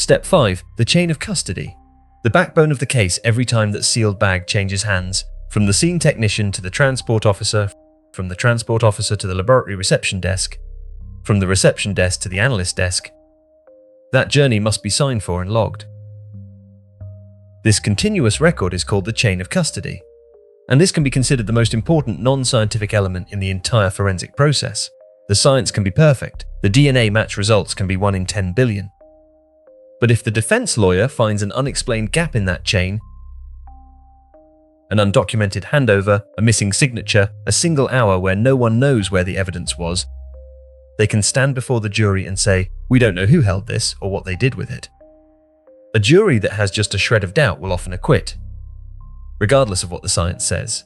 Step 5. The chain of custody. The backbone of the case every time that sealed bag changes hands, from the scene technician to the transport officer, from the transport officer to the laboratory reception desk, from the reception desk to the analyst desk. That journey must be signed for and logged. This continuous record is called the chain of custody, and this can be considered the most important non-scientific element in the entire forensic process. The science can be perfect, the DNA match results can be 1 in 10 billion. But if the defense lawyer finds an unexplained gap in that chain, an undocumented handover, a missing signature, a single hour where no one knows where the evidence was, they can stand before the jury and say, "We don't know who held this or what they did with it." A jury that has just a shred of doubt will often acquit, regardless of what the science says.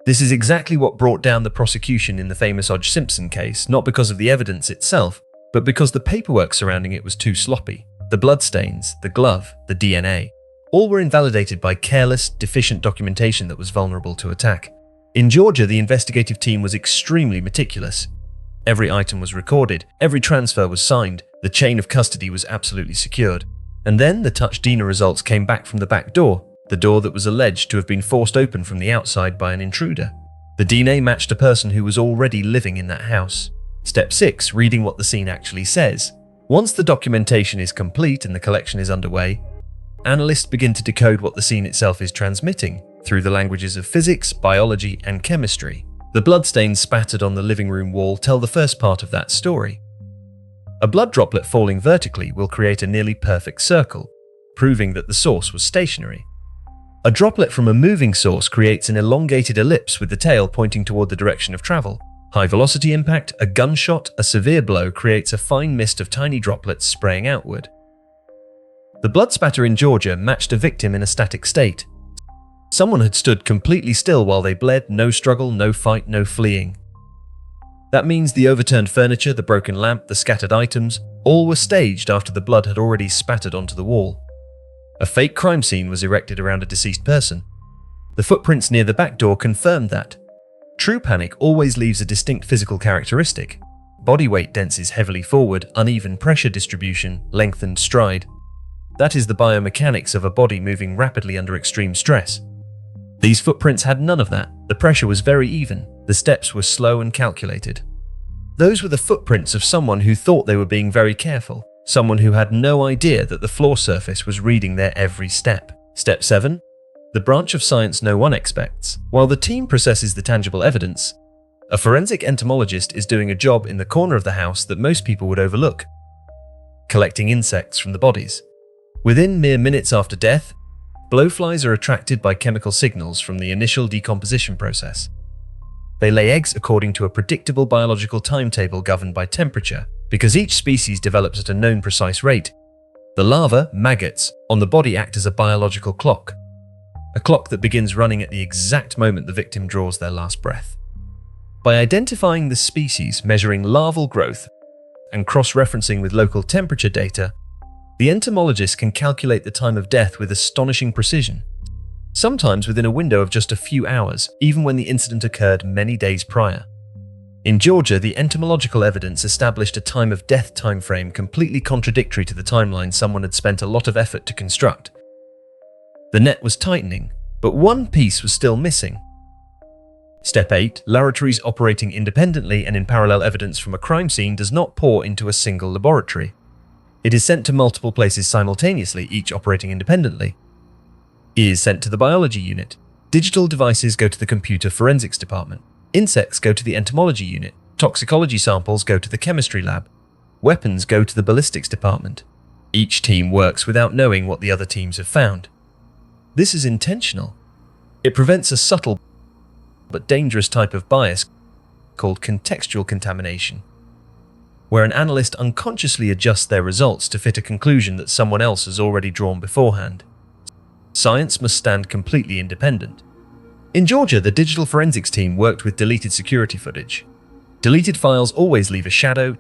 This is exactly what brought down the prosecution in the famous O.J. Simpson case, not because of the evidence itself, but because the paperwork surrounding it was too sloppy. The bloodstains, the glove, the DNA, all were invalidated by careless, deficient documentation that was vulnerable to attack. In Georgia, the investigative team was extremely meticulous. Every item was recorded, every transfer was signed, the chain of custody was absolutely secured. And then the touch DNA results came back from the back door, the door that was alleged to have been forced open from the outside by an intruder. The DNA matched a person who was already living in that house. Step 6. Reading what the scene actually says. Once the documentation is complete and the collection is underway, analysts begin to decode what the scene itself is transmitting through the languages of physics, biology, and chemistry. The bloodstains spattered on the living room wall tell the first part of that story. A blood droplet falling vertically will create a nearly perfect circle, proving that the source was stationary. A droplet from a moving source creates an elongated ellipse with the tail pointing toward the direction of travel. High-velocity impact, a gunshot, a severe blow creates a fine mist of tiny droplets spraying outward. The blood spatter in Georgia matched a victim in a static state. Someone had stood completely still while they bled, no struggle, no fight, no fleeing. That means the overturned furniture, the broken lamp, the scattered items, all were staged after the blood had already spattered onto the wall. A fake crime scene was erected around a deceased person. The footprints near the back door confirmed that. True panic always leaves a distinct physical characteristic. Body weight denses heavily forward, uneven pressure distribution, lengthened stride. That is the biomechanics of a body moving rapidly under extreme stress. These footprints had none of that. The pressure was very even. The steps were slow and calculated. Those were the footprints of someone who thought they were being very careful, someone who had no idea that the floor surface was reading their every step. Step 7. The branch of science no one expects. While the team processes the tangible evidence, a forensic entomologist is doing a job in the corner of the house that most people would overlook, collecting insects from the bodies. Within mere minutes after death, blowflies are attracted by chemical signals from the initial decomposition process. They lay eggs according to a predictable biological timetable governed by temperature, because each species develops at a known precise rate. The larvae, maggots, on the body act as a biological clock, a clock that begins running at the exact moment the victim draws their last breath. By identifying the species, measuring larval growth, and cross-referencing with local temperature data, the entomologist can calculate the time of death with astonishing precision, sometimes within a window of just a few hours, even when the incident occurred many days prior. In Georgia, the entomological evidence established a time of death timeframe completely contradictory to the timeline someone had spent a lot of effort to construct. The net was tightening, but one piece was still missing. Step 8. Laboratories operating independently and in parallel. Evidence from a crime scene does not pour into a single laboratory. It is sent to multiple places simultaneously, each operating independently. It is sent to the biology unit. Digital devices go to the computer forensics department. Insects go to the entomology unit. Toxicology samples go to the chemistry lab. Weapons go to the ballistics department. Each team works without knowing what the other teams have found. This is intentional. It prevents a subtle but dangerous type of bias called contextual contamination, where an analyst unconsciously adjusts their results to fit a conclusion that someone else has already drawn beforehand. Science must stand completely independent. In Georgia, the digital forensics team worked with deleted security footage. Deleted files always leave a shadow,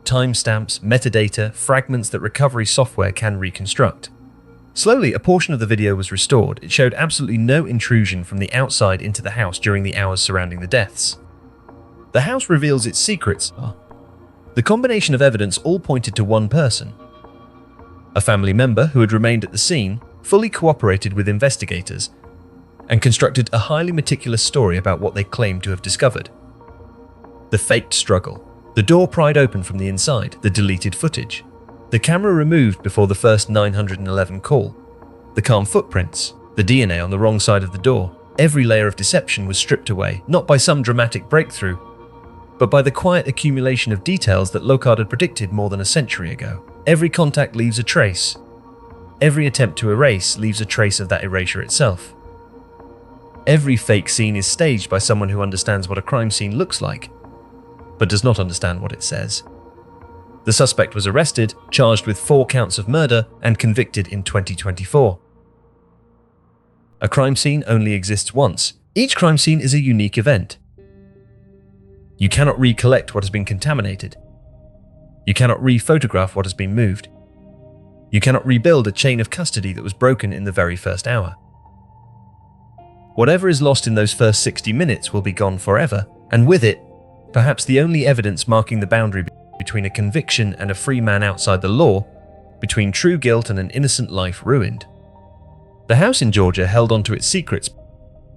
timestamps, metadata, fragments that recovery software can reconstruct. Slowly, a portion of the video was restored. It showed absolutely no intrusion from the outside into the house during the hours surrounding the deaths. The house reveals its secrets. The combination of evidence all pointed to one person. A family member who had remained at the scene fully cooperated with investigators and constructed a highly meticulous story about what they claimed to have discovered. The faked struggle. The door pried open from the inside, the deleted footage. The camera removed before the first 911 call. The calm footprints. The DNA on the wrong side of the door. Every layer of deception was stripped away, not by some dramatic breakthrough, but by the quiet accumulation of details that Locard had predicted more than a century ago. Every contact leaves a trace. Every attempt to erase leaves a trace of that erasure itself. Every fake scene is staged by someone who understands what a crime scene looks like, but does not understand what it says. The suspect was arrested, charged with 4 counts of murder, and convicted in 2024. A crime scene only exists once. Each crime scene is a unique event. You cannot recollect what has been contaminated. You cannot re-photograph what has been moved. You cannot rebuild a chain of custody that was broken in the very first hour. Whatever is lost in those first 60 minutes will be gone forever, and with it, perhaps the only evidence marking the boundary between a conviction and a free man outside the law, between true guilt and an innocent life ruined. The house in Georgia held onto its secrets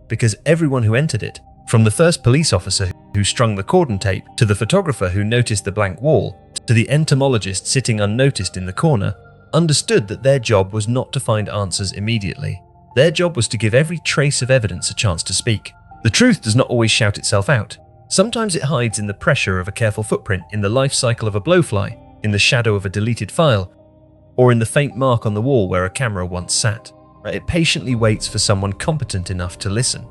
because everyone who entered it, from the first police officer who strung the cordon tape, to the photographer who noticed the blank wall, to the entomologist sitting unnoticed in the corner, understood that their job was not to find answers immediately. Their job was to give every trace of evidence a chance to speak. The truth does not always shout itself out. Sometimes it hides in the pressure of a careful footprint, in the life cycle of a blowfly, in the shadow of a deleted file, or in the faint mark on the wall where a camera once sat. It patiently waits for someone competent enough to listen.